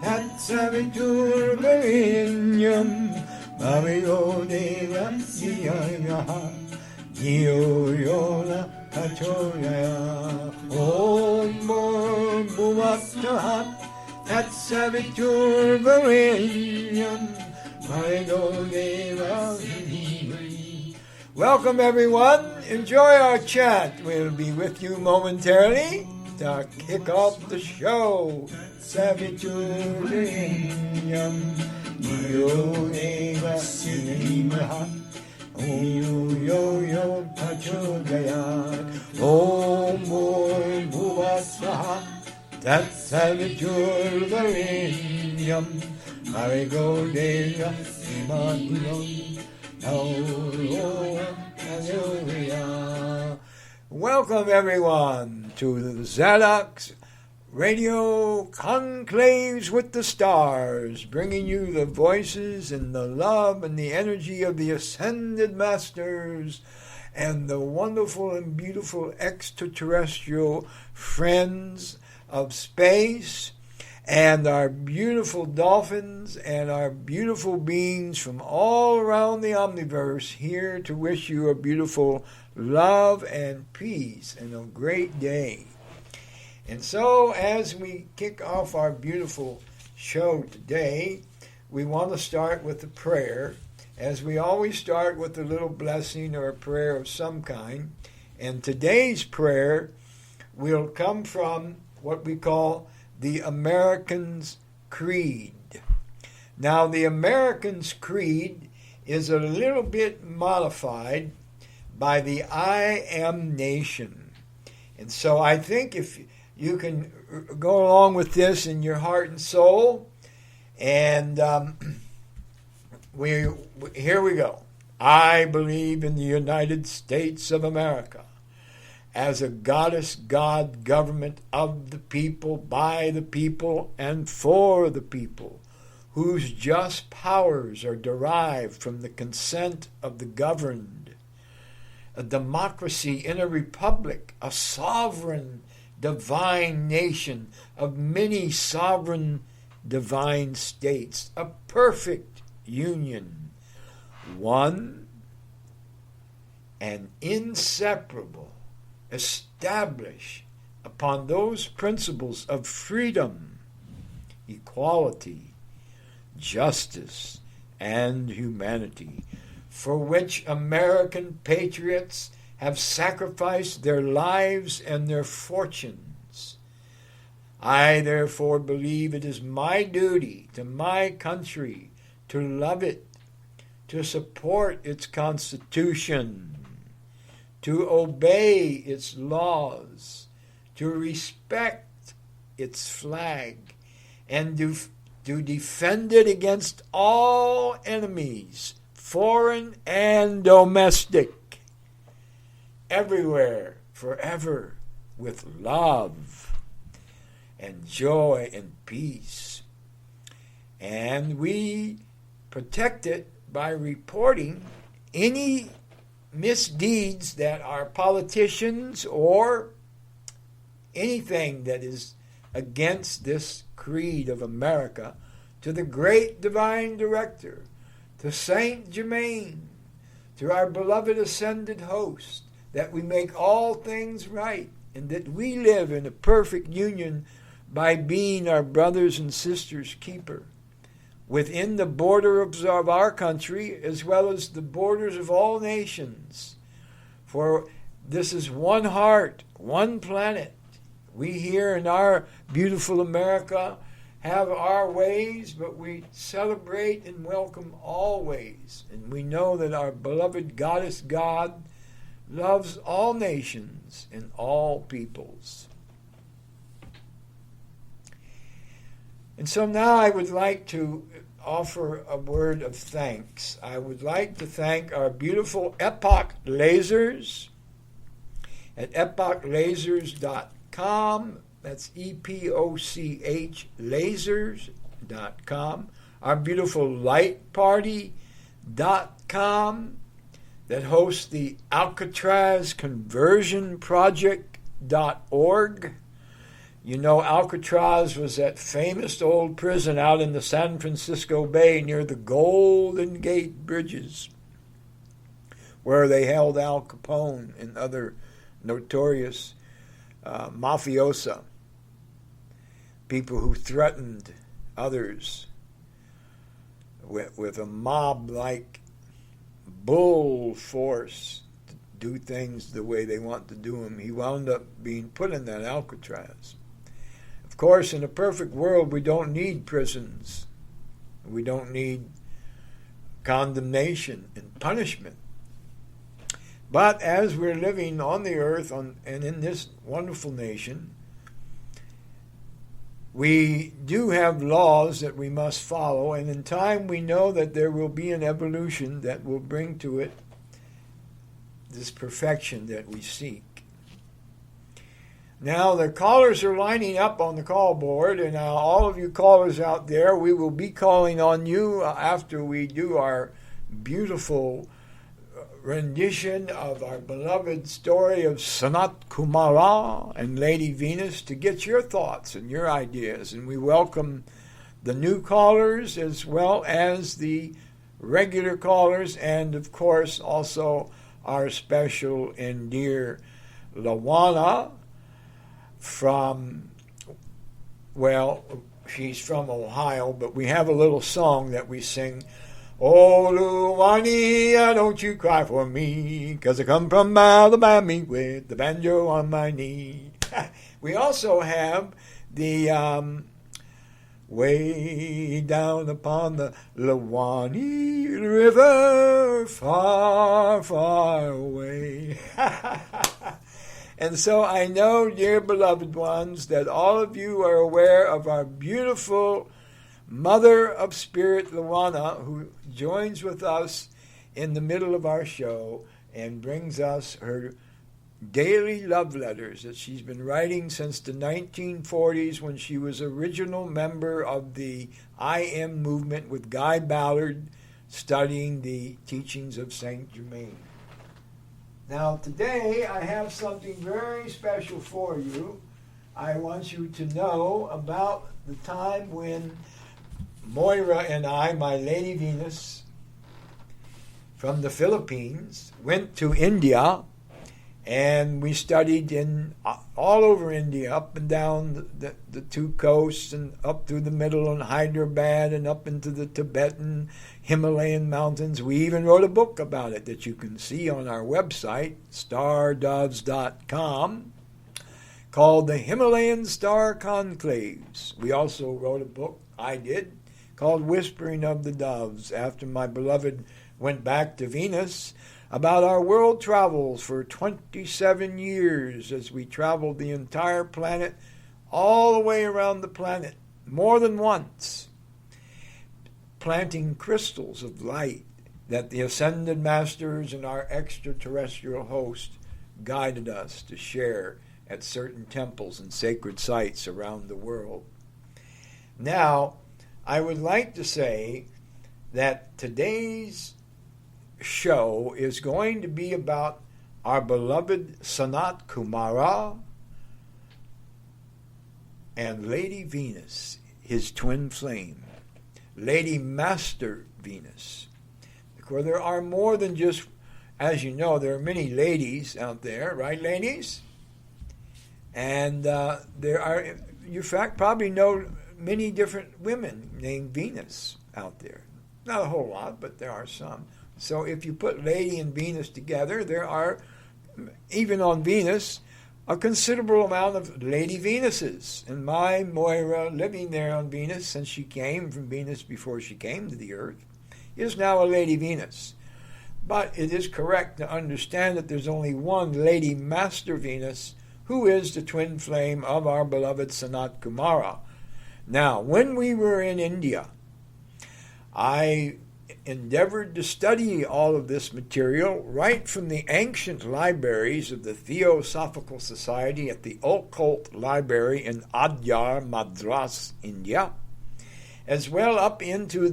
Tatsaviturvarinyam Bhavyo Deva Siyayaha Yola Pachoya Om Bhuvataha Tatsaviturvarinyam Bhavyo Deva. Welcome everyone. Enjoy our chat. We'll be with you momentarily to kick off the show. Savituryam Yodeva Sinimaha Yo Pachodayat Om Bhuvasvaha Tat Savituryam Marigo Deva Hallelujah. Welcome everyone to the Zadok's Radio Conclaves with the Stars, bringing you the voices and the love and the energy of the Ascended Masters and the wonderful and beautiful extraterrestrial friends of space and our beautiful dolphins and our beautiful beings from all around the omniverse here to wish you a beautiful love and peace and a great day. And so as we kick off our beautiful show today, we want to start with a prayer, as we always start with a little blessing or a prayer of some kind. And today's prayer will come from what we call the American's Creed. Now, the American's Creed is a little bit modified by the I Am Nation. And so I think if you can go along with this in your heart and soul, and here we go. I believe in the United States of America as a goddess God government of the people, by the people, and for the people, whose just powers are derived from the consent of the governed, a democracy in a republic, a sovereign divine nation of many sovereign divine states, a perfect union, one and inseparable, establish upon those principles of freedom, equality, justice, and humanity, for which American patriots have sacrificed their lives and their fortunes. I therefore believe it is my duty to my country to love it, to support its Constitution, to obey its laws, to respect its flag, and to defend it against all enemies, foreign and domestic, everywhere, forever, with love and joy and peace. And we protect it by reporting any misdeeds that our politicians or anything that is against this creed of America to the great divine director, to Saint Germain, to our beloved ascended host, that we make all things right, and that we live in a perfect union by being our brothers and sisters' keeper within the border of our country as well as the borders of all nations. For this is one heart, one planet. We here in our beautiful America have our ways, but we celebrate and welcome all ways. And we know that our beloved Goddess God loves all nations and all peoples. And so now I would like to offer a word of thanks. I would like to thank our beautiful Epoch Lasers at epochlasers.com. That's EPOCH lasers.com. Our beautiful lightparty.com that hosts the Alcatraz Conversion Project.org. You know, Alcatraz was that famous old prison out in the San Francisco Bay near the Golden Gate Bridges, where they held Al Capone and other notorious mafiosa, people who threatened others with a mob-like bull force to do things the way they want to do them. He wound up being put in that Alcatraz. Of course, in a perfect world, we don't need prisons. We don't need condemnation and punishment. But as we're living on the earth and in this wonderful nation, we do have laws that we must follow, and in time we know that there will be an evolution that will bring to it this perfection that we seek. Now, the callers are lining up on the call board, and all of you callers out there, we will be calling on you after we do our beautiful rendition of our beloved story of Sanat Kumara and Lady Venus to get your thoughts and your ideas. And we welcome the new callers as well as the regular callers, and of course also our special and dear Lawana from, well, she's from Ohio, but we have a little song that we sing. Oh, Luwania, don't you cry for me, 'cause I come from Alabama with the banjo on my knee. We also have the way down upon the Luwani River, far, far away. And so I know, dear beloved ones, that all of you are aware of our beautiful Mother of Spirit, Luana, who joins with us in the middle of our show and brings us her daily love letters that she's been writing since the 1940s, when she was original member of the I Am movement with Guy Ballard, studying the teachings of Saint Germain. Now, today I have something very special for you. I want you to know about the time when Moira and I, my Lady Venus, from the Philippines, went to India, and we studied in all over India, up and down the two coasts, and up through the middle in Hyderabad, and up into the Tibetan Himalayan mountains. We even wrote a book about it that you can see on our website, stardoves.com, called The Himalayan Star Conclaves. We also wrote a book, I did, called Whispering of the Doves, after my beloved went back to Venus, about our world travels for 27 years as we traveled the entire planet, all the way around the planet, more than once, planting crystals of light that the Ascended Masters and our extraterrestrial host guided us to share at certain temples and sacred sites around the world. Now, I would like to say that today's show is going to be about our beloved Sanat Kumara and Lady Venus, his twin flame, Lady Master Venus. Because there are more than just, as you know, there are many ladies out there, right, ladies? And there are, you in fact probably know many different women named Venus out there. Not a whole lot, but there are some. So if you put Lady and Venus together, there are, even on Venus, a considerable amount of Lady Venuses. And my Moira, living there on Venus since she came from Venus before she came to the Earth, is now a Lady Venus. But it is correct to understand that there's only one Lady Master Venus, who is the twin flame of our beloved Sanat Kumara. Now, when we were in India, I endeavored to study all of this material right from the ancient libraries of the Theosophical Society at the Occult Library in Adyar, Madras, India, as well up into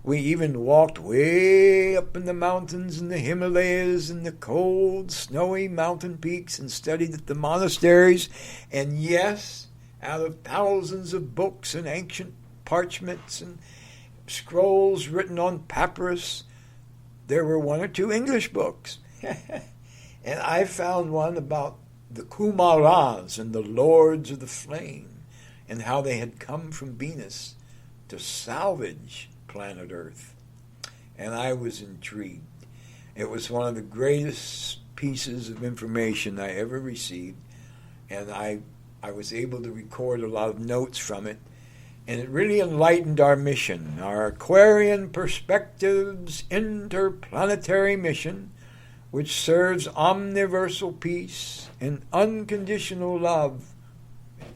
we even walked way up in the mountains in the Himalayas and the cold, snowy mountain peaks and studied at the monasteries. And yes, out of thousands of books and ancient parchments and scrolls written on papyrus, there were one or two English books. And I found one about the Kumaras and the Lords of the Flame and how they had come from Venus to salvage planet Earth. And I was intrigued. It was one of the greatest pieces of information I ever received, and I was able to record a lot of notes from it, and it really enlightened our mission, our Aquarian Perspectives interplanetary mission, which serves omniversal peace and unconditional love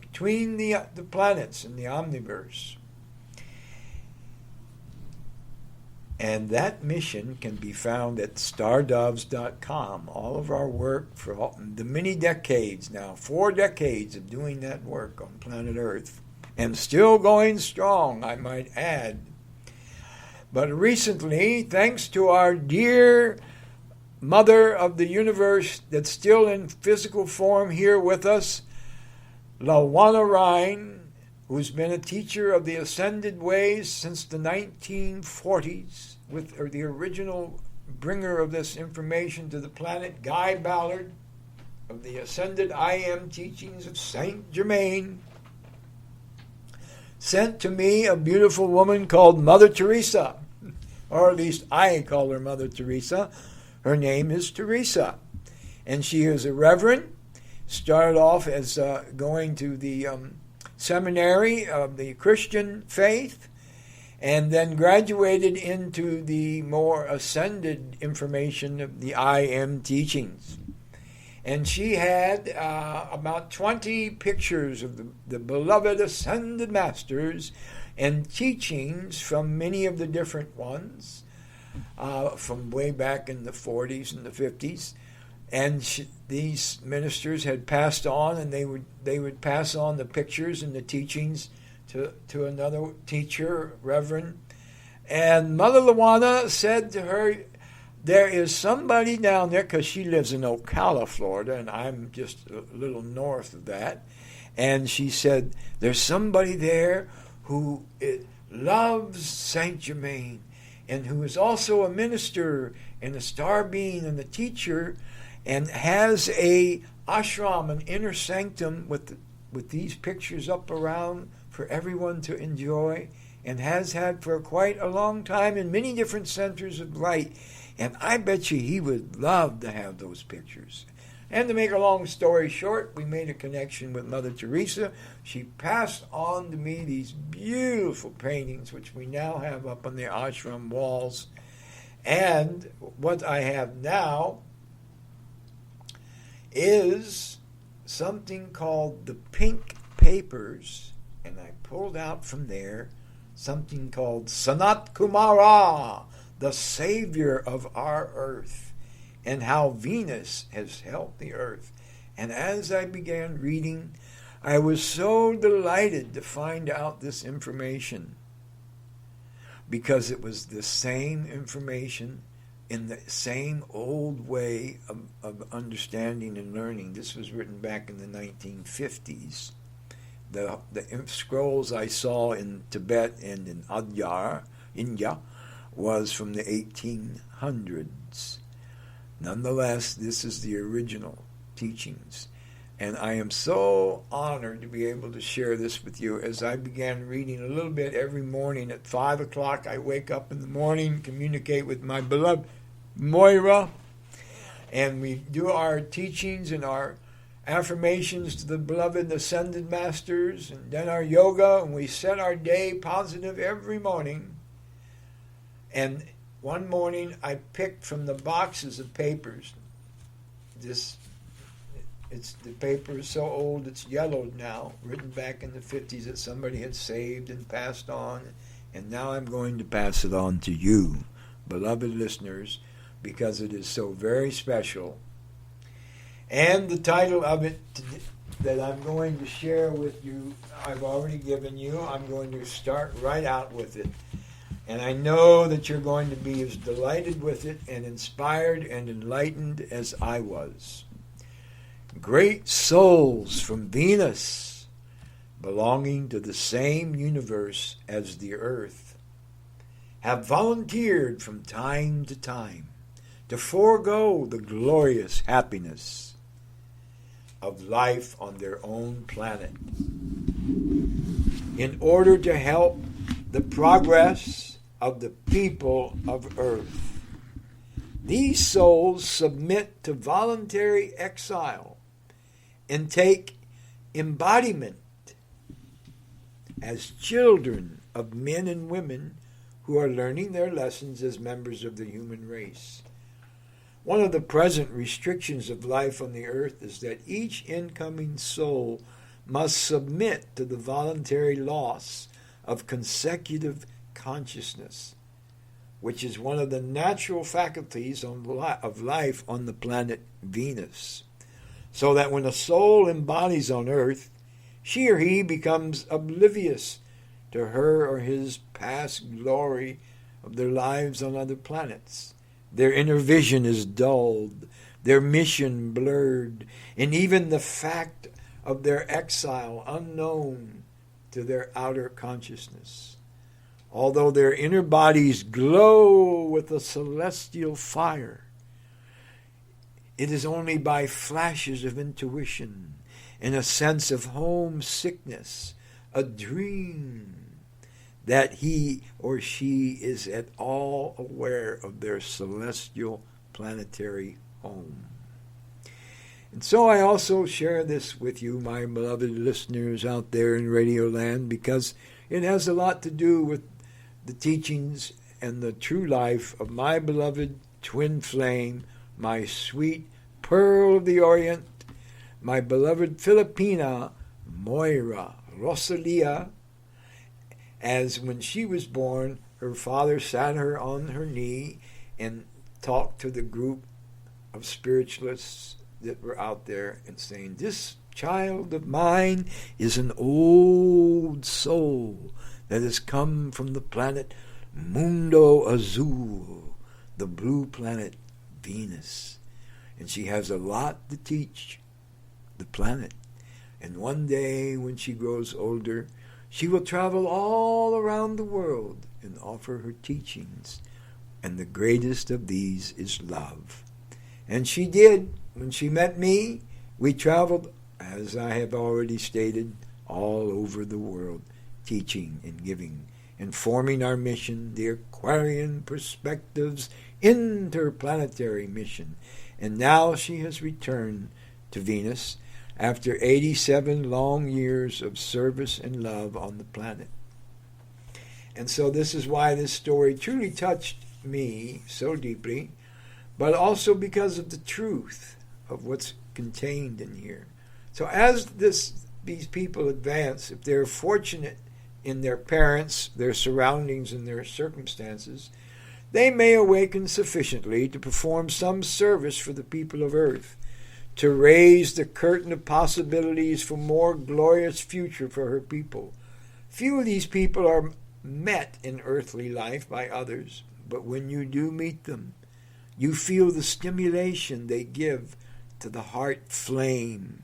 between the planets and the omniverse. And that mission can be found at stardoves.com. All of our work for the many decades now, 4 decades of doing that work on planet Earth, and still going strong, I might add. But recently, thanks to our dear Mother of the Universe that's still in physical form here with us, Lawana Rhine, who's been a teacher of the Ascended Ways since the 1940s, with the original bringer of this information to the planet, Guy Ballard, of the Ascended I Am Teachings of Saint Germain, sent to me a beautiful woman called Mother Teresa, or at least I call her Mother Teresa. Her name is Teresa, and she is a reverend, started off as going to the seminary of the Christian faith, and then graduated into the more ascended information of the I Am teachings. And she had about 20 pictures of the beloved ascended masters and teachings from many of the different ones from way back in the 40s and the 50s. And these ministers had passed on, and they would pass on the pictures and the teachings to another teacher, reverend. And Mother Lawana said to her, there is somebody down there, because she lives in Ocala, Florida, and I'm just a little north of that. And she said, there's somebody there who loves Saint Germain, and who is also a minister and a star being and a teacher, and has a ashram, an inner sanctum with these pictures up around for everyone to enjoy, and has had for quite a long time in many different centers of light. And I bet you he would love to have those pictures. And to make a long story short, we made a connection with Mother Teresa. She passed on to me these beautiful paintings, which we now have up on the ashram walls. And what I have now is something called the Pink Papers, and I pulled out from there something called Sanat Kumara, the savior of our earth, and how Venus has helped the earth. And as I began reading, I was so delighted to find out this information, because it was the same information in the same old way of understanding and learning. This was written back in the 1950s. The scrolls I saw in Tibet and in Adyar, India, was from the 1800s. Nonetheless, this is the original teachings. And I am so honored to be able to share this with you as I began reading a little bit every morning at 5 o'clock. I wake up in the morning, communicate with my beloved Moira, and we do our teachings and our affirmations to the beloved ascended masters, and then our yoga, and we set our day positive every morning. And one morning I picked from the boxes of papers the paper is so old it's yellowed now, written back in the 50s, that somebody had saved and passed on, and now I'm going to pass it on to you, beloved listeners, because it is so very special. And the title of it that I'm going to share with you, I've already given you. I'm going to start right out with it. And I know that you're going to be as delighted with it and inspired and enlightened as I was. Great souls from Venus belonging to the same universe as the earth, have volunteered from time to time to forego the glorious happiness of life on their own planet in order to help the progress of the people of Earth. These souls submit to voluntary exile and take embodiment as children of men and women who are learning their lessons as members of the human race. One of the present restrictions of life on the earth is that each incoming soul must submit to the voluntary loss of consecutive consciousness, which is one of the natural faculties of life on the planet Venus, so that when a soul embodies on earth, she or he becomes oblivious to her or his past glory of their lives on other planets. Their inner vision is dulled, their mission blurred, and even the fact of their exile unknown to their outer consciousness. Although their inner bodies glow with a celestial fire, it is only by flashes of intuition and a sense of homesickness, a dream, that he or she is at all aware of their celestial planetary home. And so I also share this with you, my beloved listeners out there in Radio Land, because it has a lot to do with the teachings and the true life of my beloved twin flame, my sweet pearl of the Orient, my beloved Filipina, Moira Rosalia, as when she was born, her father sat her on her knee and talked to the group of spiritualists that were out there and saying, "This child of mine is an old soul that has come from the planet Mundo Azul, the blue planet Venus. And she has a lot to teach the planet. And one day when she grows older, she will travel all around the world and offer her teachings. And the greatest of these is love." And she did. When she met me, we traveled, as I have already stated, all over the world, teaching and giving, and forming our mission, the Aquarian Perspectives Interplanetary Mission. And now she has returned to Venus after 87 long years of service and love on the planet. And so this is why this story truly touched me so deeply, but also because of the truth of what's contained in here. So as these people advance, if they're fortunate in their parents, their surroundings, and their circumstances, they may awaken sufficiently to perform some service for the people of Earth, to raise the curtain of possibilities for more glorious future for her people. Few of these people are met in earthly life by others, but when you do meet them, you feel the stimulation they give to the heart flame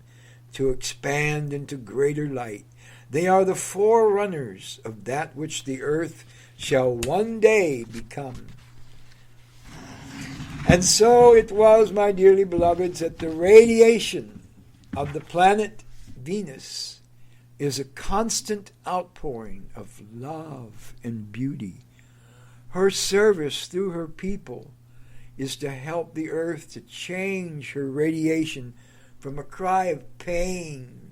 to expand into greater light. They are the forerunners of that which the earth shall one day become. And so it was, my dearly beloveds, that the radiation of the planet Venus is a constant outpouring of love and beauty. Her service through her people is to help the earth to change her radiation from a cry of pain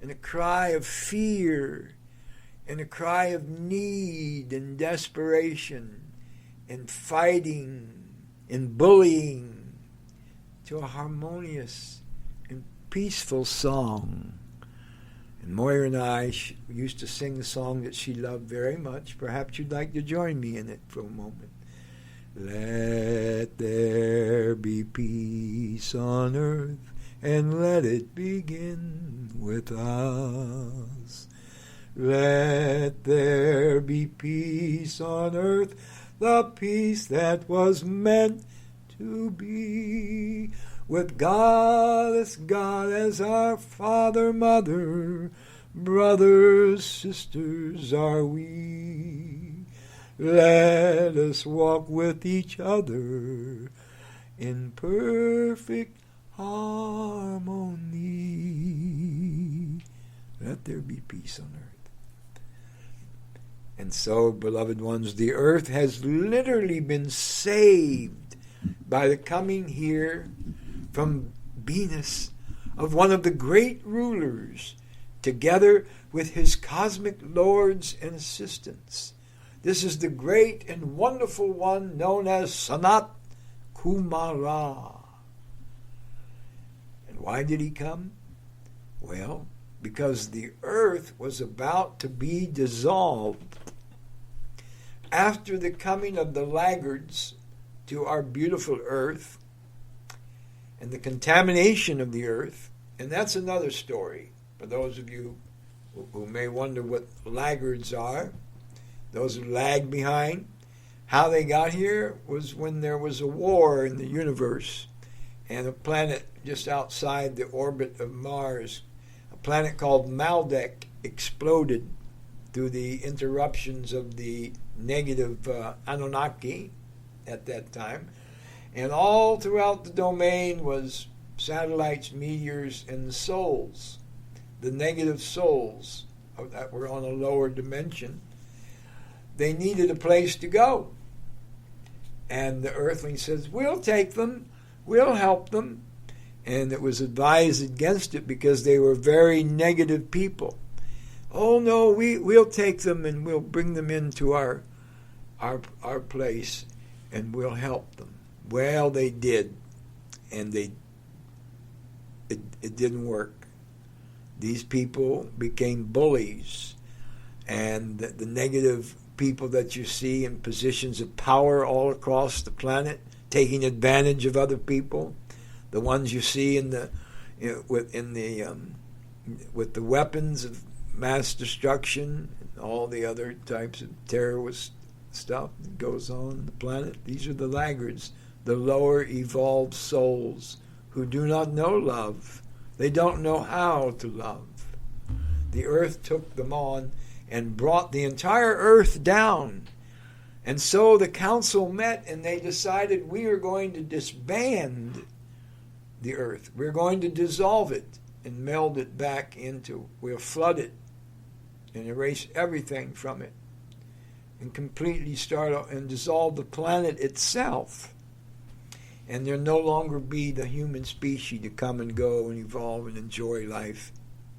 and a cry of fear and a cry of need and desperation and fighting and bullying to a harmonious and peaceful song. And Moira and I used to sing the song that she loved very much. Perhaps you'd like to join me in it for a moment. Let there be peace on earth, and let it begin with us. Let there be peace on earth, the peace that was meant to be, with God as our Father, Mother, brothers, sisters are we. Let us walk with each other in perfect harmony. Let there be peace on earth. And so, beloved ones, the earth has literally been saved by the coming here from Venus of one of the great rulers, together with his cosmic lords and assistants. This is the great and wonderful one known as Sanat Kumara. And why did he come? Well, because the earth was about to be dissolved. After the coming of the laggards to our beautiful earth and the contamination of the earth, and that's another story for those of you who may wonder what laggards are, those who lag behind. How they got here was when there was a war in the universe, and a planet just outside the orbit of Mars, a planet called Maldek, exploded through the interruptions of the negative Anunnaki at that time. And all throughout the domain was satellites, meteors, and souls, the negative souls that were on a lower dimension. They needed a place to go. And the earthling says, we'll take them, we'll help them. And it was advised against it because they were very negative people. Oh no, we'll take them and we'll bring them into our place and we'll help them. Well, they did, and it didn't work. These people became bullies, and the negative people that you see in positions of power all across the planet, taking advantage of other people, the ones you see with the weapons of mass destruction and all the other types of terrorist stuff that goes on the planet. These are the laggards, the lower evolved souls who do not know love. They don't know how to love. The earth took them on and brought the entire earth down. And so the council met and they decided, we are going to disband the earth. We're going to dissolve it and meld it back into, we'll flood it and erase everything from it and completely start and dissolve the planet itself. And there'll no longer be the human species to come and go and evolve and enjoy life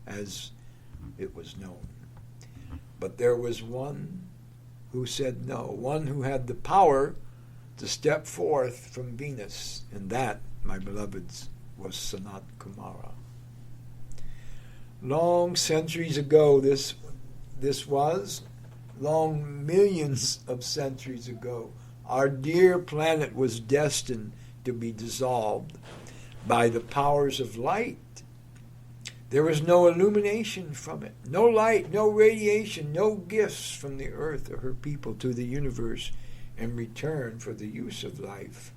as it was known. But there was one who said no, one who had the power to step forth from Venus, and that, my beloveds, was Sanat Kumara. Long centuries ago, this was, long millions of centuries ago, our dear planet was destined to be dissolved by the powers of light. There was no illumination from it, no light, no radiation, no gifts from the earth or her people to the universe in return for the use of life.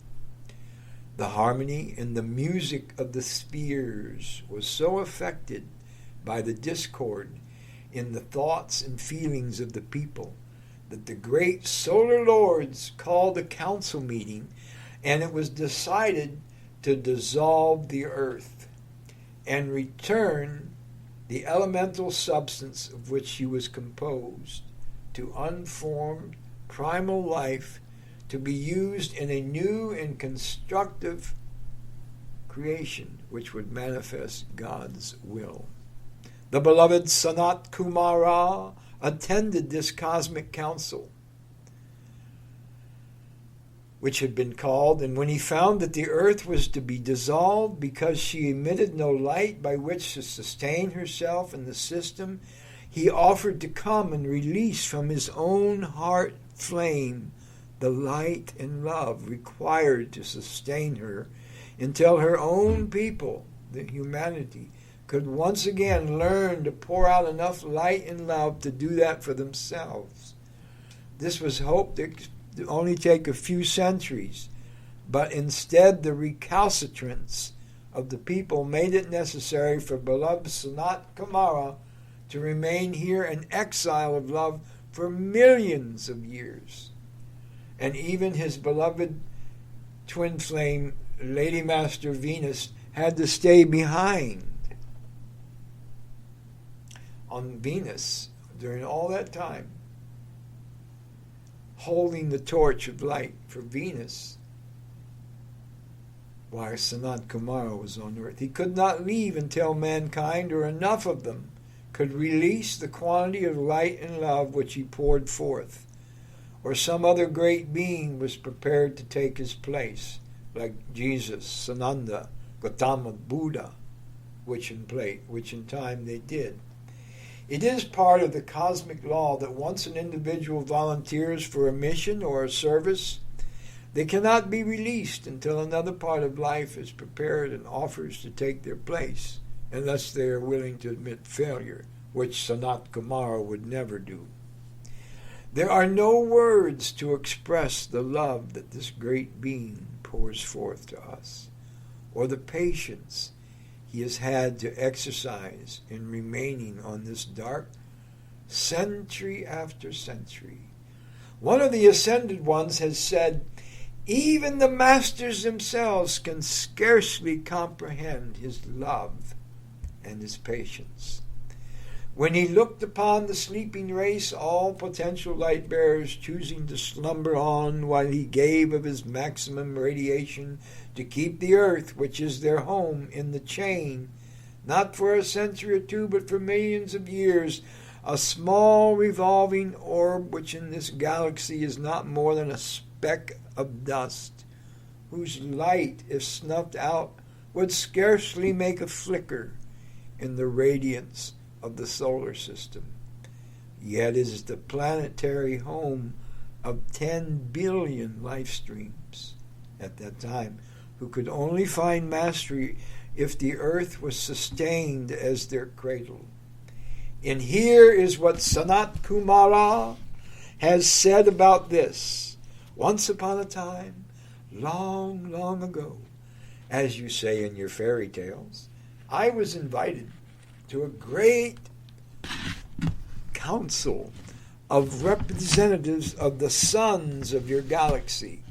The harmony and the music of the spheres was so affected by the discord in the thoughts and feelings of the people that the great solar lords called a council meeting, and it was decided to dissolve the earth and return the elemental substance of which she was composed to unformed primal life to be used in a new and constructive creation which would manifest God's will. The beloved Sanat Kumara attended this cosmic council, which had been called, and when he found that the earth was to be dissolved because she emitted no light by which to sustain herself in the system, he offered to come and release from his own heart flame the light and love required to sustain her until her own people, the humanity, could once again learn to pour out enough light and love to do that for themselves. This was hoped to only take a few centuries, but instead the recalcitrance of the people made it necessary for beloved Sanat Kumara to remain here an exile of love for millions of years. And even his beloved twin flame, Lady Master Venus, had to stay behind on Venus during all that time, holding the torch of light for Venus while Sanat Kumara was on Earth. He could not leave until mankind, or enough of them, could release the quantity of light and love which he poured forth, or some other great being was prepared to take his place, like Jesus, Sananda, Gautama, Buddha, which in time they did. It is part of the cosmic law that once an individual volunteers for a mission or a service, they cannot be released until another part of life is prepared and offers to take their place, unless they are willing to admit failure, which Sanat Kumara would never do. There are no words to express the love that this great being pours forth to us, or the patience he has had to exercise in remaining on this dark century after century. One of the ascended ones has said, even the masters themselves can scarcely comprehend his love and his patience. When he looked upon the sleeping race, all potential light bearers choosing to slumber on while he gave of his maximum radiation to keep the earth, which is their home, in the chain, not for a century or two, but for millions of years, a small revolving orb which in this galaxy is not more than a speck of dust, whose light, if snuffed out, would scarcely make a flicker in the radiance of the solar system. Yet it is the planetary home of 10 billion life streams at that time, who could only find mastery if the earth was sustained as their cradle. And here is what Sanat Kumara has said about this. Once upon a time, long, long ago, as you say in your fairy tales, I was invited to a great council of representatives of the suns of your galaxy.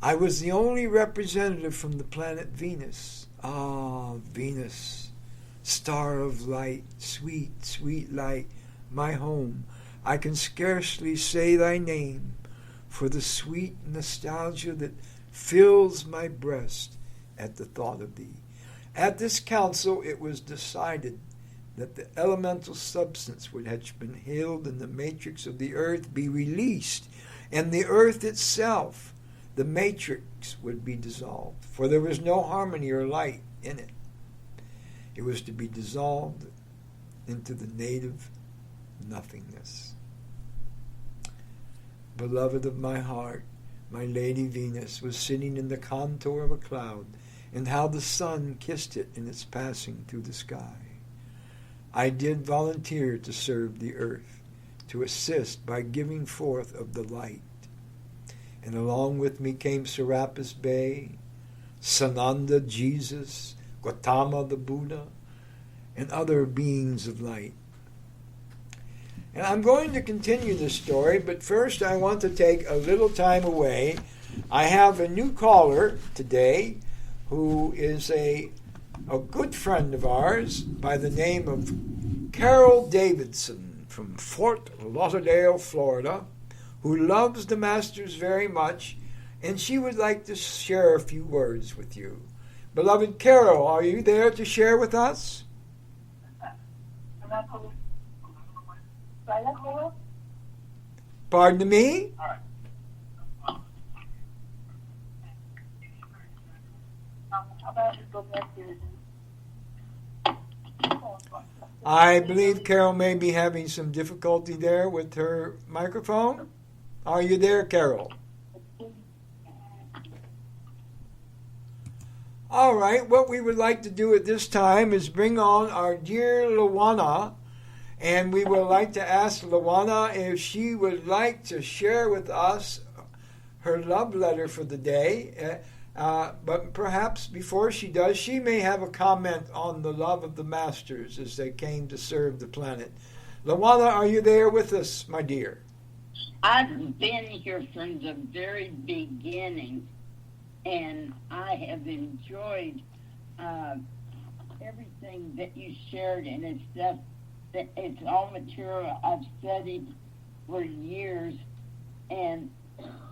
I was the only representative from the planet Venus. Ah, Venus, star of light, sweet, sweet light, my home. I can scarcely say thy name for the sweet nostalgia that fills my breast at the thought of thee. At this council it was decided that the elemental substance which had been held in the matrix of the earth be released, and the earth itself, the matrix, would be dissolved, for there was no harmony or light in it. It was to be dissolved into the native nothingness. Beloved of my heart, my Lady Venus was sitting in the contour of a cloud, and how the sun kissed it in its passing through the sky. I did volunteer to serve the earth, to assist by giving forth of the light. And along with me came Serapis Bey, Sananda Jesus, Gautama the Buddha, and other beings of light. And I'm going to continue this story, but first I want to take a little time away. I have a new caller today who is a good friend of ours by the name of Carol Davidson from Fort Lauderdale, Florida, who loves the Masters very much, and she would like to share a few words with you. Beloved Carol, are you there to share with us? Pardon me? I believe Carol may be having some difficulty there with her microphone. Are you there, Carol? All right, what we would like to do at this time is bring on our dear Luana, and we would like to ask Luana if she would like to share with us her love letter for the day. But perhaps before she does, she may have a comment on the love of the masters as they came to serve the planet. Lawana, are you there with us, my dear? I've been here from the very beginning, and I have enjoyed everything that you shared, and it's stuff that it's all material I've studied for years, and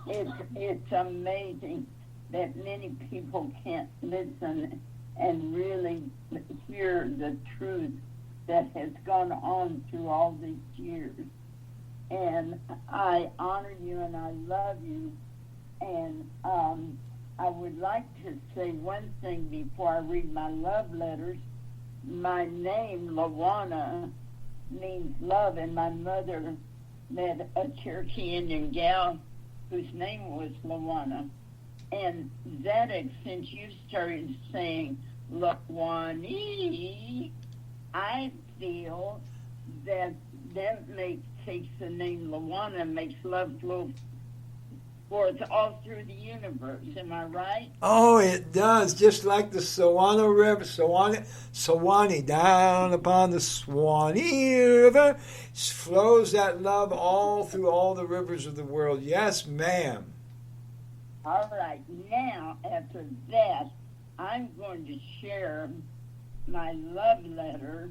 it's amazing that many people can't listen and really hear the truth that has gone on through all these years. And I honor you and I love you. And I would like to say one thing before I read my love letters. My name, Lawana, means love, and my mother met a Cherokee Indian gal whose name was Lawana. And Zadok, since you started saying Lawani, I feel that takes the name Lawana and makes love flow forth all through the universe. Am I right? Oh, it does. Just like the Sawana River, Sawani, down upon the Swanee River, flows that love all through all the rivers of the world. Yes, ma'am. All right. Now, after that, I'm going to share my love letter,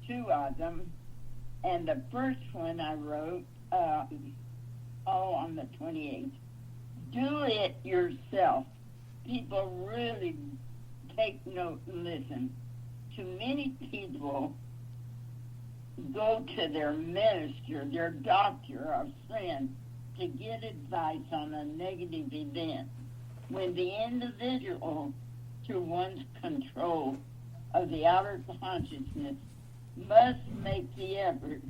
2 of them. And the first one I wrote, on the 28th. Do it yourself. People really take note and listen. Too many people go to their minister, their doctor, or friend to get advice on a negative event, when the individual, through one's control of the outer consciousness, must make the effort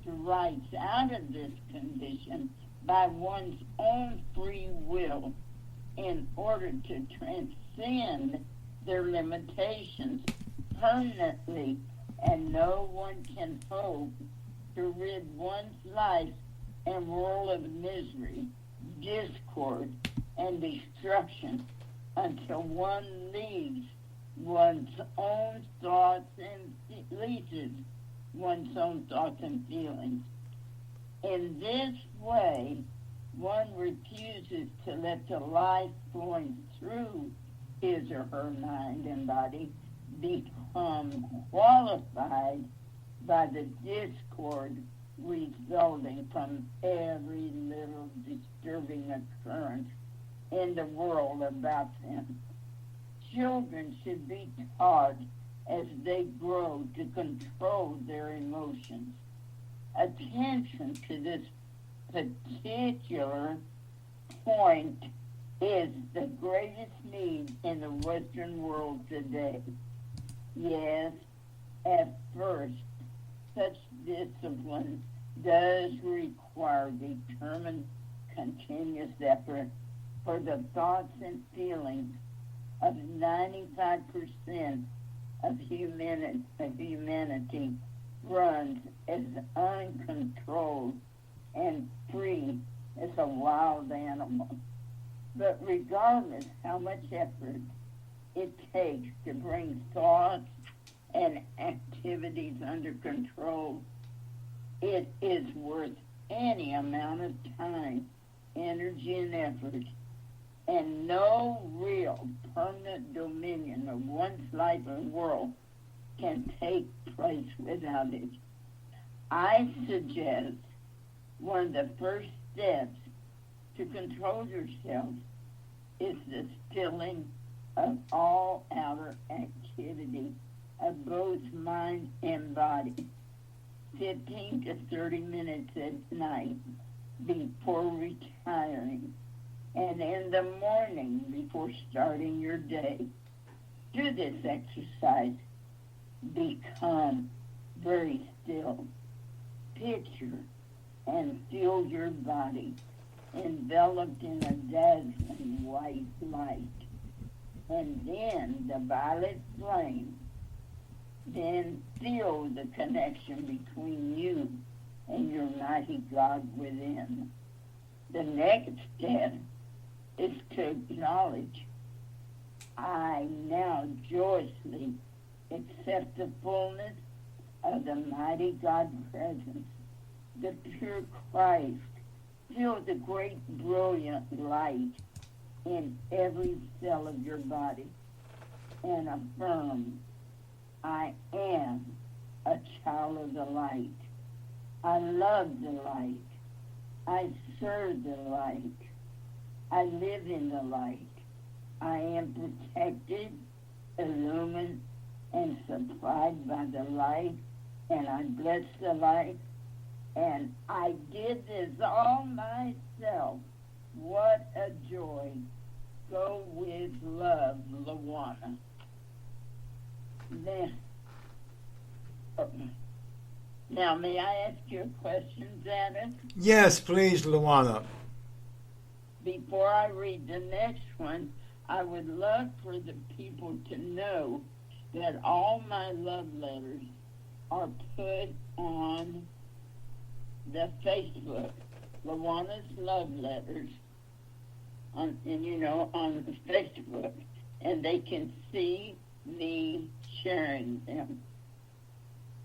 to rise out of this condition by one's own free will in order to transcend their limitations permanently, and no one can hope to rid one's life and world of misery, discord, and destruction until one leaves one's own thoughts and releases one's own thoughts and feelings. In this way, one refuses to let the life flowing through his or her mind and body become qualified by the discord resulting from every little disturbing occurrence in the world about them. Children should be taught as they grow to control their emotions. Attention to this particular point is the greatest need in the Western world today. Yes, at first, such discipline does require determined, continuous effort, for the thoughts and feelings of 95% of humanity runs as uncontrolled and free as a wild animal. But regardless how much effort it takes to bring thoughts and activities under control, it is worth any amount of time, energy, and effort, and no real permanent dominion of one's life and world can take place without it. I suggest one of the first steps to control yourself is the stilling of all outer activity of both mind and body, 15 to 30 minutes at night before retiring, and in the morning before starting your day. Do this exercise. Become very still. Picture and feel your body enveloped in a dazzling white light, and then the violet flame. Then feel the connection between you and your mighty God within. The next step is to acknowledge I now joyously accept the fullness of the mighty God presence, the pure Christ. Feel the great brilliant light in every cell of your body and affirm, I am a child of the light. I love the light. I serve the light. I live in the light. I am protected, illumined, and supplied by the light, and I bless the light. And I did this all myself. What a joy. Go with love, Luana. Now, may I ask you a question, Zadok? Yes, please, Luana. Before I read the next one, I would love for the people to know that all my love letters are put on the Facebook, Luana's Love Letters, on Facebook, and they can see me sharing them.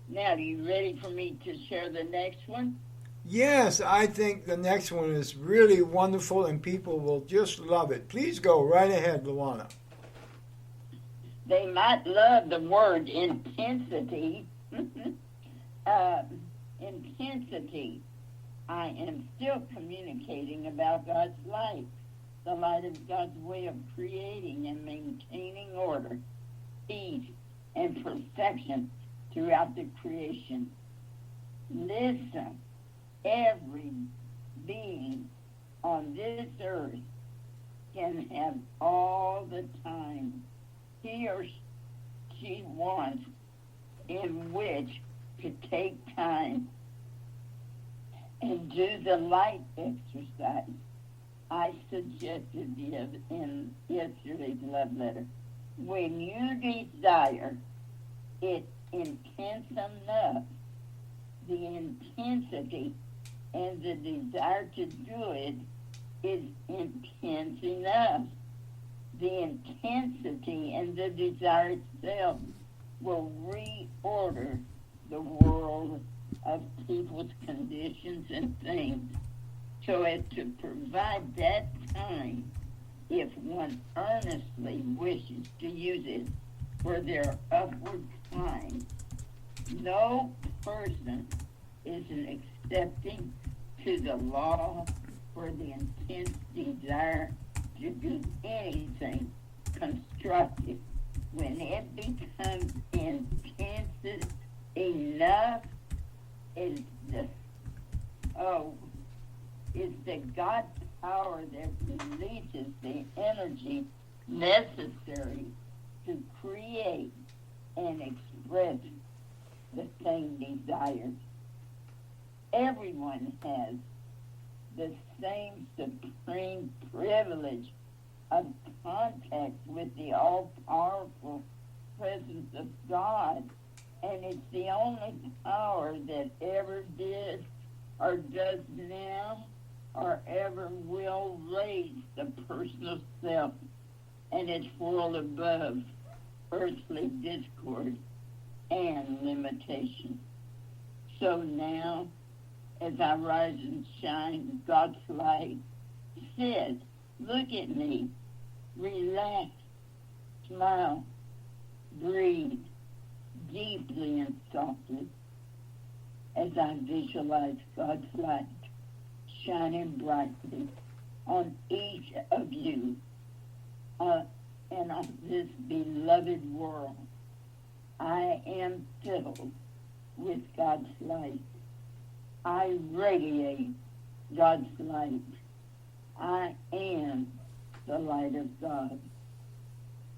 Now, are you ready for me to share the next one? Yes, I think the next one is really wonderful and people will just love it. Please go right ahead, Luana. They might love the word intensity. Intensity. I am still communicating about God's light, the light of God's way of creating and maintaining order, peace, and perfection throughout the creation. Listen, every being on this earth can have all the time he or she wants in which to take time and do the light exercise I suggested in yesterday's love letter. When you desire it intense enough, the intensity and the desire to do it is intense enough. The intensity and the desire itself will reorder the world of people's conditions and things so as to provide that time, if one earnestly wishes to use it for their upward climb. No person is an excepting to the law for the intense desire to do anything constructive. When it becomes intense enough, is the God power that releases the energy necessary to create and express the thing desired. Everyone has the same supreme privilege of contact with the all-powerful presence of God, and it's the only power that ever did or does now or ever will raise the personal self and its world above earthly discord and limitation. So now, as I rise and shine God's light, sit, look at me, relax, smile, breathe deeply and softly as I visualize God's light shining brightly on each of you and on this beloved world. I am filled with God's light. I radiate God's light. I am the light of God.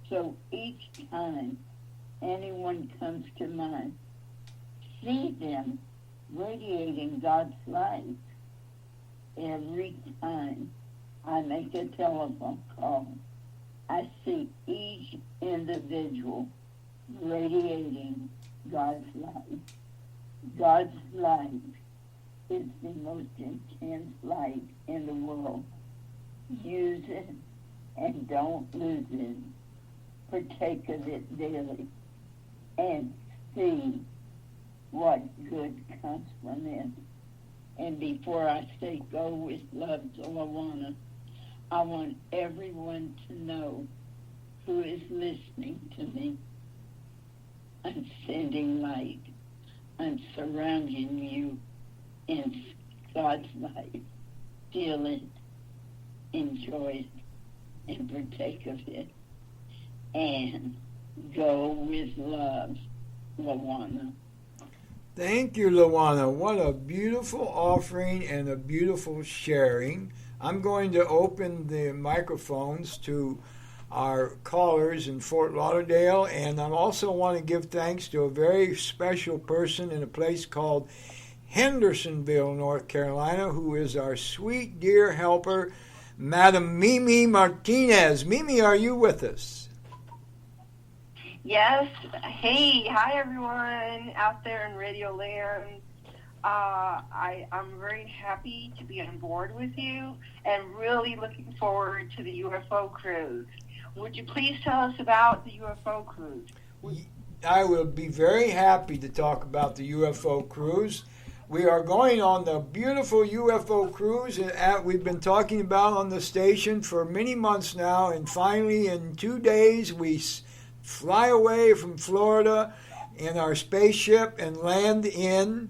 So each time anyone comes to mind, see them radiating God's light. Every time I make a telephone call, I see each individual radiating God's light. God's light is the most intense light in the world. Use it and don't lose it. partake of it daily and see what good comes from it. And before I say go with love to Lawana, I want everyone to know who is listening to me. I'm sending light. I'm surrounding you in God's light. Feel it, enjoy it, and partake of it. And go with love, Lawana. Thank you, Lawana. What a beautiful offering and a beautiful sharing. I'm going to open the microphones to our callers in Fort Lauderdale, and I also want to give thanks to a very special person in a place called Hendersonville, North Carolina, who is our sweet, dear helper, Madam Mimi Martinez. Mimi, are you with us? Yes. Hey, hi everyone out there in Radio Land. I'm very happy to be on board with you and really looking forward to the UFO cruise. Would you please tell us about the UFO cruise? I will be very happy to talk about the UFO cruise. We are going on the beautiful UFO cruise that we've been talking about on the station for many months now, and finally in 2 days we fly away from Florida in our spaceship and land in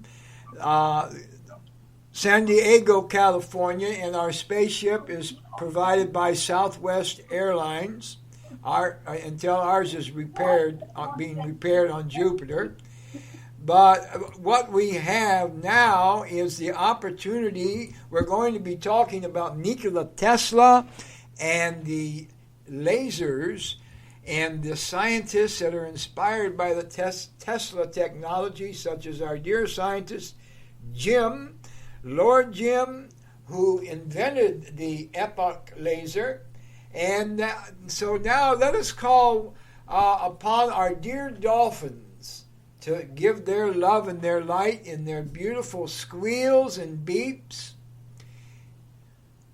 San Diego, California, and our spaceship is provided by Southwest Airlines until ours is being repaired on Jupiter. But what we have now is the opportunity. We're going to be talking about Nikola Tesla and the lasers and the scientists that are inspired by the Tesla technology, such as our dear scientist Jim, Lord Jim, who invented the epoch laser. And so now let us call upon our dear dolphins to give their love and their light in their beautiful squeals and beeps.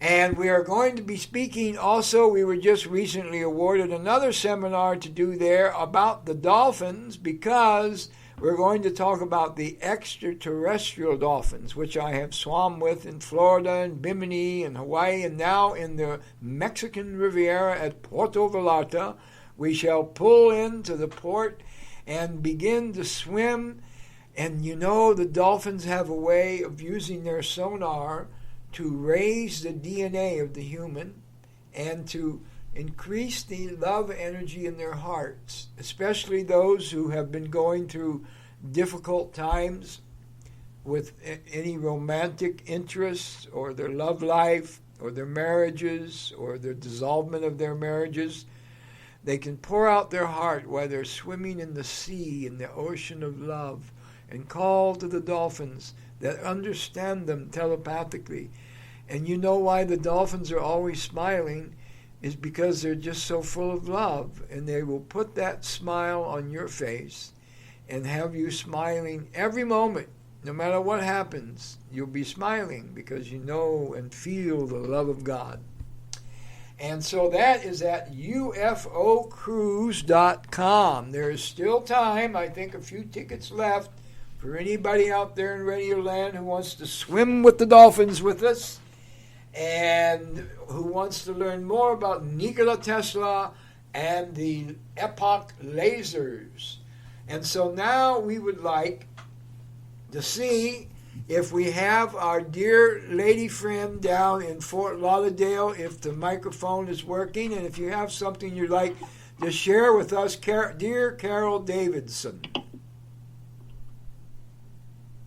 And we are going to be speaking also, we were just recently awarded another seminar to do there about the dolphins, because we're going to talk about the extraterrestrial dolphins, which I have swum with in Florida and Bimini and Hawaii, and now in the Mexican Riviera at Puerto Vallarta. We shall pull into the port and begin to swim. And you know, the dolphins have a way of using their sonar to raise the DNA of the human and to increase the love energy in their hearts, especially those who have been going through difficult times with any romantic interests or their love life or their marriages or the dissolvement of their marriages. They can pour out their heart while they're swimming in the sea, in the ocean of love, and call to the dolphins that understand them telepathically. And you know why the dolphins are always smiling is because they're just so full of love, and they will put that smile on your face and have you smiling every moment. No matter what happens, you'll be smiling because you know and feel the love of God. And so that is at UFOcruise.com. There is still time, I think a few tickets left, for anybody out there in Radio Land who wants to swim with the dolphins with us and who wants to learn more about Nikola Tesla and the epoch lasers. And so now we would like to see if we have our dear lady friend down in Fort Lauderdale, if the microphone is working, and if you have something you'd like to share with us, dear Carol Davidson.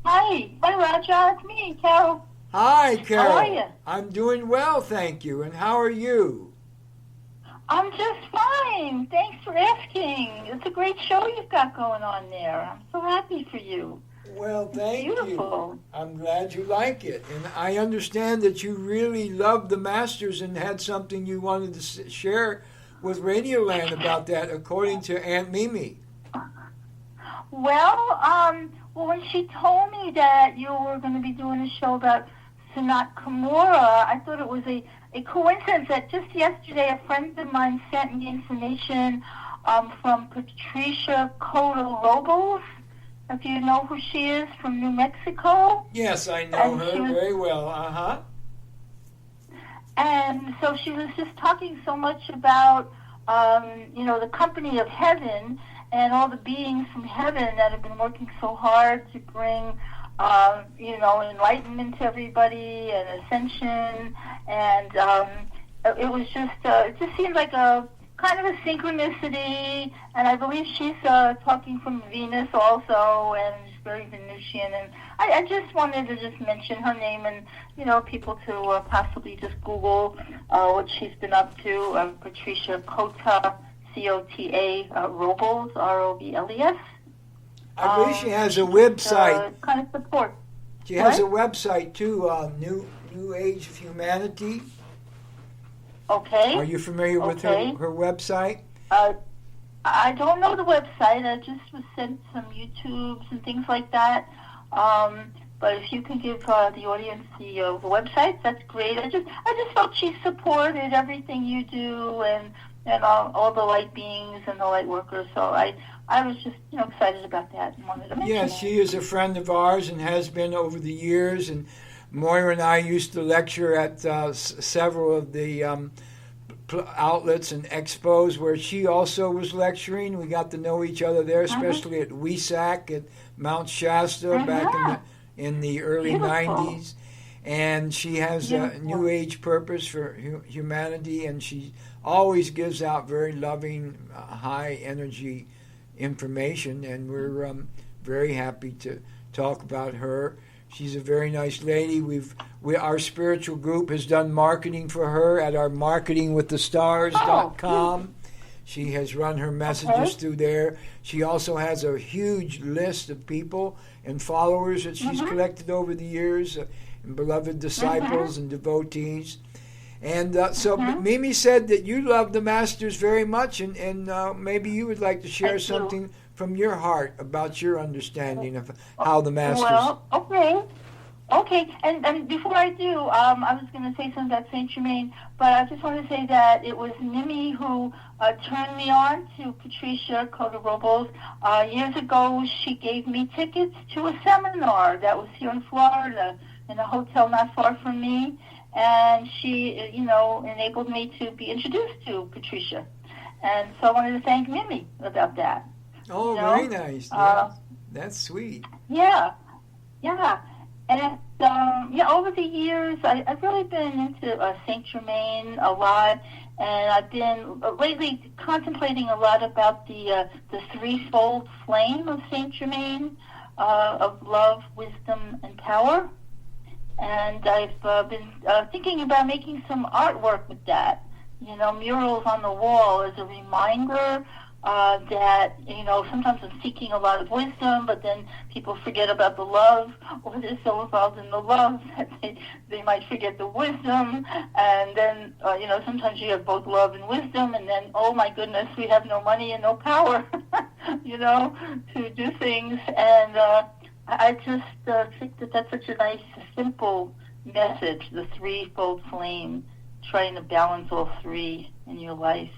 Hi, Roger. It's me, Carol. Hi, Carol. How are you? I'm doing well, thank you. And how are you? I'm just fine. Thanks for asking. It's a great show you've got going on there. I'm so happy for you. Well, thank Beautiful. you. I'm glad you like it. And I understand that you really loved the Masters and had something you wanted to share with Radioland about that, according to Aunt Mimi. Well, when she told me that you were going to be doing a show about Sanat Kimura, I thought it was a coincidence that just yesterday a friend of mine sent me information from Patricia Cota-Robles. If you know who she is, from New Mexico. Yes, I know her very well. And so she was just talking so much about, the company of heaven and all the beings from heaven that have been working so hard to bring, enlightenment to everybody and ascension. And it was just, it just seemed like a kind of a synchronicity. And I believe she's talking from Venus also, and she's very Venusian. And I just wanted to just mention her name and, people to possibly just Google what she's been up to. Patricia Cota, C-O-T-A, Robles, R-O-B-L-E-S. I believe she has a website. Kind of support. She has a website too, New Age of Humanity. Okay. Are you familiar with her website? I don't know the website. I just was sent some YouTubes and things like that. But if you can give the audience the website, that's great. I just felt she supported everything you do and all the light beings and the light workers. So I was just excited about that and wanted to mention Yes, she is a friend of ours and has been over the years. And Moira and I used to lecture at several of the outlets and expos where she also was lecturing. We got to know each other there, especially at WESAC at Mount Shasta back in the early 90s. And she has a New Age purpose for humanity, and she always gives out very loving, high energy information, and we're very happy to talk about her. She's a very nice lady. Our spiritual group has done marketing for her at our marketingwiththestars.com. She has run her messages through there. She also has a huge list of people and followers that she's collected over the years, and beloved disciples and devotees. And so Mimi said that you love the Masters very much, and maybe you would like to share something from your heart about your understanding of how the Masters... Well, okay. And before I do, I was going to say something about Saint Germain, but I just want to say that it was Mimi who turned me on to Patricia Cota-Robles. Years ago, she gave me tickets to a seminar that was here in Florida in a hotel not far from me, and she, enabled me to be introduced to Patricia. And so I wanted to thank Mimi about that. Oh, very nice. Yes. That's sweet. Yeah. And over the years, I've really been into Saint Germain a lot, and I've been lately contemplating a lot about the threefold flame of Saint Germain, of love, wisdom, and power. And I've been thinking about making some artwork with that, murals on the wall as a reminder that, sometimes I'm seeking a lot of wisdom, but then people forget about the love, or they're so involved in the love that they might forget the wisdom. And then, sometimes you have both love and wisdom, and then, oh my goodness, we have no money and no power, to do things. And I just think that that's such a nice, simple message, the threefold flame, trying to balance all three in your life,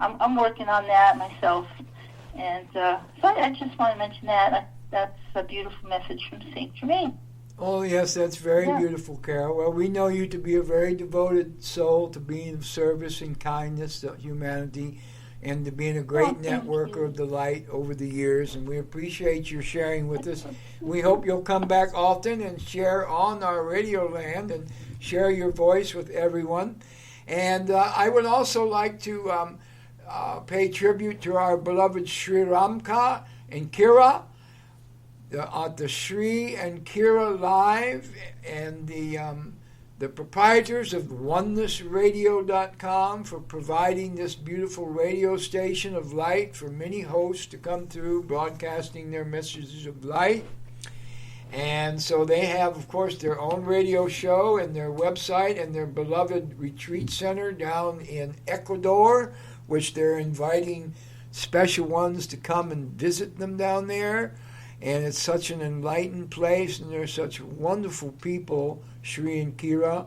I'm working on that myself, and so I just want to mention that. That's a beautiful message from Saint Germain. Oh, yes, that's very beautiful, Carol. Well, we know you to be a very devoted soul to being of service and kindness to humanity, and to being a great networker of the light over the years, and we appreciate your sharing with us. We hope you'll come back often and share on our radio land and share your voice with everyone. And I would also like to pay tribute to our beloved Sri Ramka and Kira at the Sri and Kira Live, and the proprietors of onenessradio.com for providing this beautiful radio station of light for many hosts to come through, broadcasting their messages of light. And so they have, of course, their own radio show and their website and their beloved retreat center down in Ecuador, which they're inviting special ones to come and visit them down there. And it's such an enlightened place, and they're such wonderful people, Sri and Kira,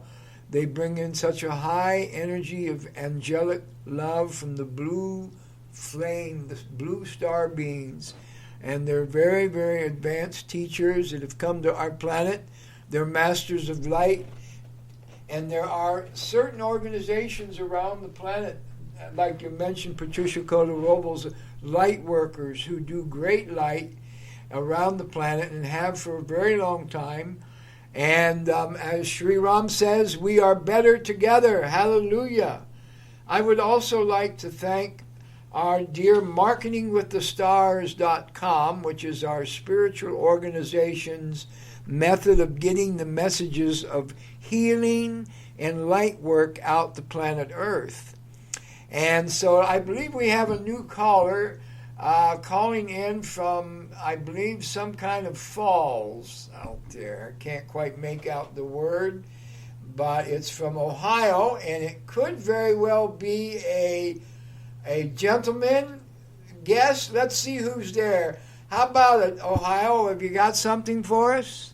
They bring in such a high energy of angelic love from the blue flame, the blue star beings. And they're very, very advanced teachers that have come to our planet. They're masters of light. And there are certain organizations around the planet, like you mentioned, Patricia Cota-Robles, light workers who do great light around the planet and have for a very long time. And as Sri Ram says, we are better together. Hallelujah. I would also like to thank our dear marketingwiththestars.com, which is our spiritual organization's method of getting the messages of healing and light work out to planet Earth. And so I believe we have a new caller calling in from, I believe, some kind of falls out there. I can't quite make out the word, but it's from Ohio, and it could very well be a gentleman guest. Let's see who's there. How about it, Ohio? Have you got something for us?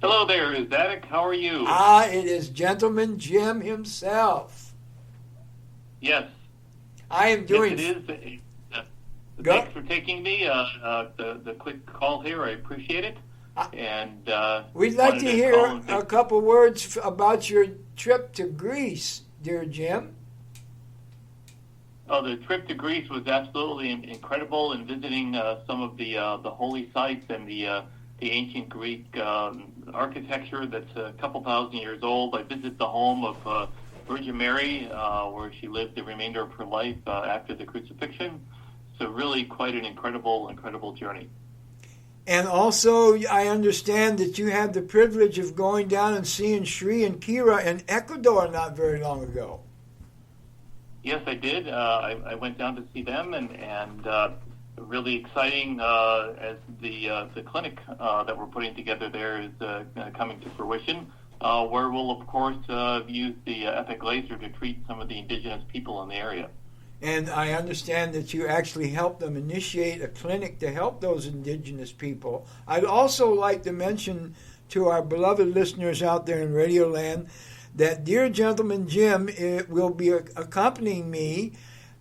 Hello there, Zadok. How are you? It is Gentleman Jim himself. Yes. I am doing... Yes, it is. Thanks for taking me. The quick call here, I appreciate it. And we'd like to hear a couple words about your trip to Greece, dear Jim. Oh, the trip to Greece was absolutely incredible, and visiting some of the holy sites and the ancient Greek architecture that's a couple thousand years old. I visited the home of Virgin Mary, where she lived the remainder of her life after the crucifixion. So really quite an incredible journey. And also, I understand that you had the privilege of going down and seeing Sri and Kira in Ecuador not very long ago. Yes, I did. I went down to see them, and really exciting as the clinic that we're putting together there is coming to fruition, where we'll, of course, use the epic laser to treat some of the indigenous people in the area. And I understand that you actually helped them initiate a clinic to help those indigenous people. I'd also like to mention to our beloved listeners out there in Radio Land that dear gentleman Jim will be accompanying me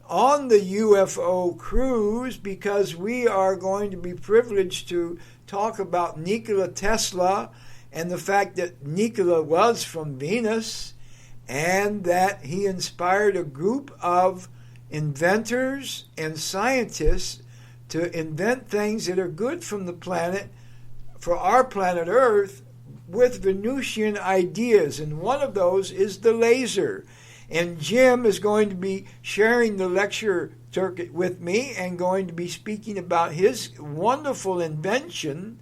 on the UFO cruise, because we are going to be privileged to talk about Nikola Tesla and the fact that Nikola was from Venus and that he inspired a group of inventors and scientists to invent things that are good from the planet, for our planet Earth, with Venusian ideas. And one of those is the laser. And Jim is going to be sharing the lecture circuit with me and going to be speaking about his wonderful invention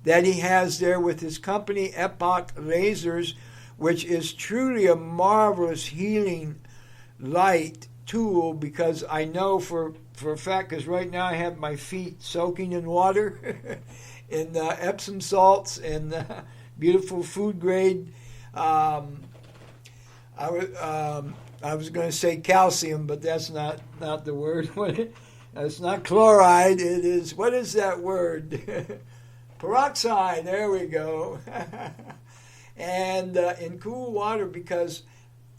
that he has there with his company Epoch Lasers, which is truly a marvelous healing light tool, because I know for a fact, because right now I have my feet soaking in water in Epsom salts and beautiful food grade. I was going to say calcium, but that's not the word. It's not chloride. It is, what is that word? Peroxide. There we go. And in cool water, because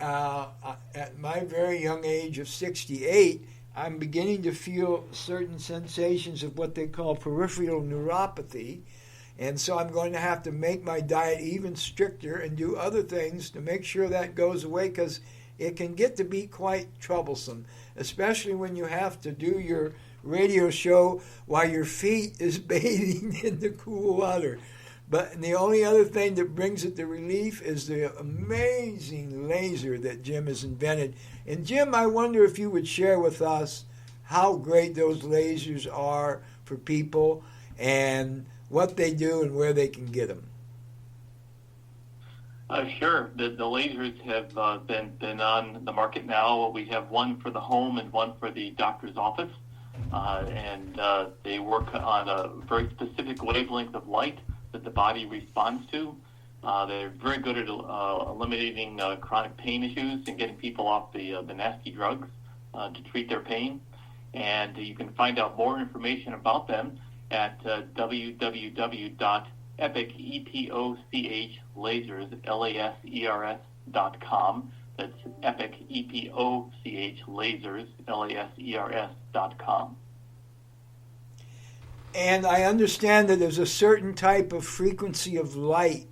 at my very young age of 68, I'm beginning to feel certain sensations of what they call peripheral neuropathy. And so I'm going to have to make my diet even stricter and do other things to make sure that goes away, because it can get to be quite troublesome, especially when you have to do your radio show while your feet is bathing in the cool water. But the only other thing that brings it to relief is the amazing laser that Jim has invented. And Jim, I wonder if you would share with us how great those lasers are for people and what they do and where they can get them. Sure. The lasers have been on the market now. We have one for the home and one for the doctor's office. And they work on a very specific wavelength of light that the body responds to. They're very good at eliminating chronic pain issues and getting people off the nasty drugs to treat their pain. And you can find out more information about them at www.epochlasers.com. Epic, E-P-O-C-H, lasers, L-A-S-E-R-S.com. That's Epic, E-P-O-C-H, lasers, L-A-S-E-R-S.com. And I understand that there's a certain type of frequency of light,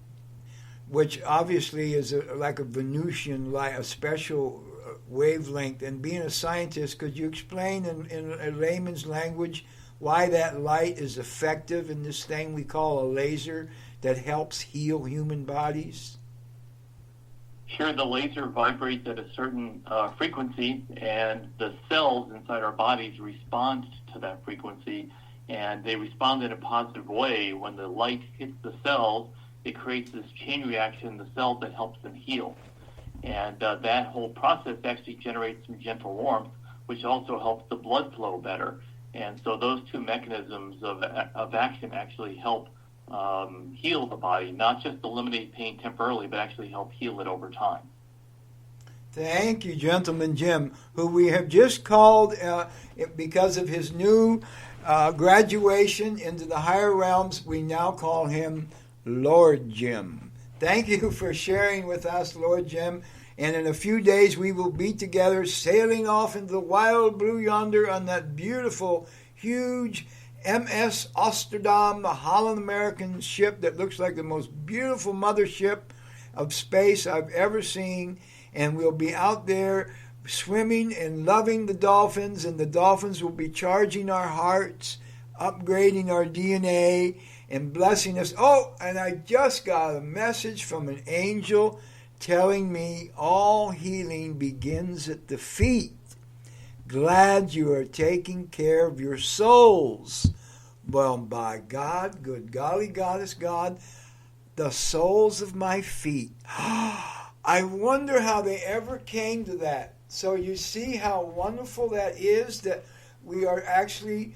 which obviously is like a Venusian light, a special wavelength. And being a scientist, could you explain in a layman's language why that light is effective in this thing we call a laser that helps heal human bodies? Sure, the laser vibrates at a certain frequency, and the cells inside our bodies respond to that frequency, and they respond in a positive way. When the light hits the cells, it creates this chain reaction in the cells that helps them heal. And that whole process actually generates some gentle warmth, which also helps the blood flow better. And so those two mechanisms of action actually help heal the body, not just eliminate pain temporarily, but actually help heal it over time. Thank you, Gentleman Jim, who we have just called, because of his new graduation into the higher realms, we now call him Lord Jim. Thank you for sharing with us, Lord Jim. And in a few days, we will be together sailing off into the wild blue yonder on that beautiful, huge MS Amsterdam, the Holland-American ship that looks like the most beautiful mothership of space I've ever seen. And we'll be out there swimming and loving the dolphins, and the dolphins will be charging our hearts, upgrading our DNA, and blessing us. Oh, and I just got a message from an angel telling me all healing begins at the feet. Glad you are taking care of your souls. Well, by God, good golly goddess God, the soles of my feet. I wonder how they ever came to that. So you see how wonderful that is, that we are actually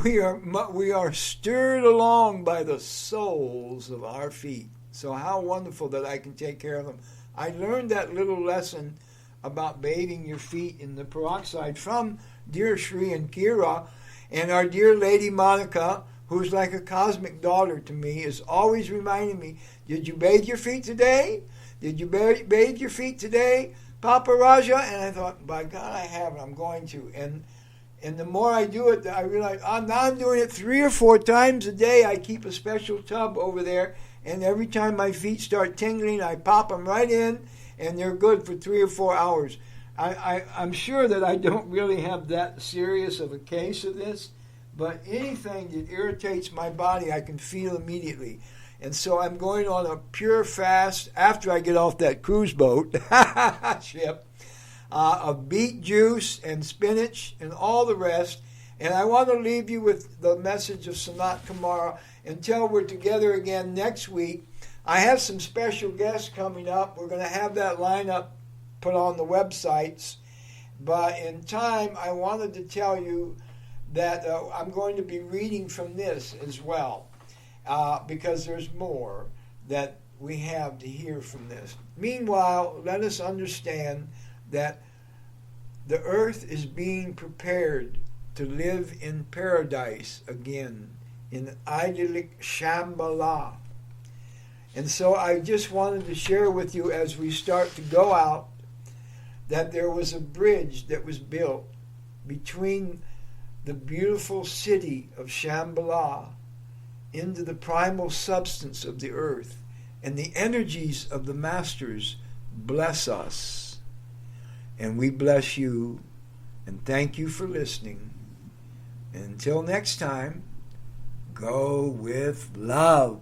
we are stirred along by the soles of our feet. So how wonderful that I can take care of them. I learned that little lesson about bathing your feet in the peroxide from dear Shri and Kira, and our dear Lady Monica, who's like a cosmic daughter to me, is always reminding me, did you bathe your feet today? Did you bathe your feet today, Papa Raja? And I thought, by God, I haven't. I'm going to. And the more I do it, I realize I'm doing it 3 or 4 times a day. I keep a special tub over there, and every time my feet start tingling, I pop them right in, and they're good for 3 or 4 hours. I'm sure that I don't really have that serious of a case of this, but anything that irritates my body, I can feel immediately. And so I'm going on a pure fast after I get off that cruise boat ship of beet juice and spinach and all the rest. And I want to leave you with the message of Sanat Kumara until we're together again next week. I have some special guests coming up. We're going to have that lineup put on the websites. But in time, I wanted to tell you that I'm going to be reading from this as well, because there's more that we have to hear from this. Meanwhile, let us understand that the earth is being prepared to live in paradise again, in idyllic Shambhala. And so I just wanted to share with you as we start to go out that there was a bridge that was built between the beautiful city of Shambhala into the primal substance of the earth, and the energies of the masters bless us. And we bless you, and thank you for listening. And until next time, go with love.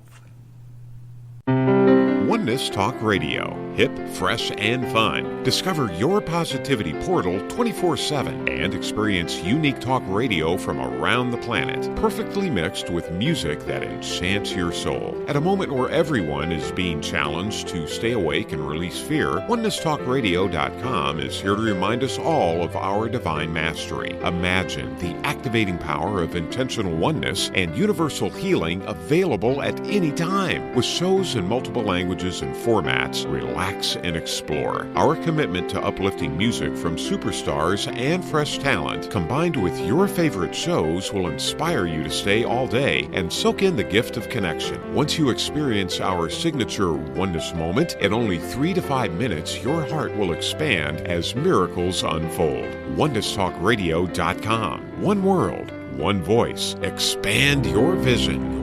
Oneness Talk Radio. Hip, fresh, and fun. Discover your positivity portal 24/7 and experience unique talk radio from around the planet, perfectly mixed with music that enchants your soul. At a moment where everyone is being challenged to stay awake and release fear, OneNessTalkRadio.com is here to remind us all of our divine mastery. Imagine the activating power of intentional oneness and universal healing available at any time, with shows in multiple languages stages and formats, relax and explore. Our commitment to uplifting music from superstars and fresh talent, combined with your favorite shows, will inspire you to stay all day and soak in the gift of connection. Once you experience our signature oneness moment, in only 3 to 5 minutes, your heart will expand as miracles unfold. OnenessTalkRadio.com. One world, one voice. Expand your vision.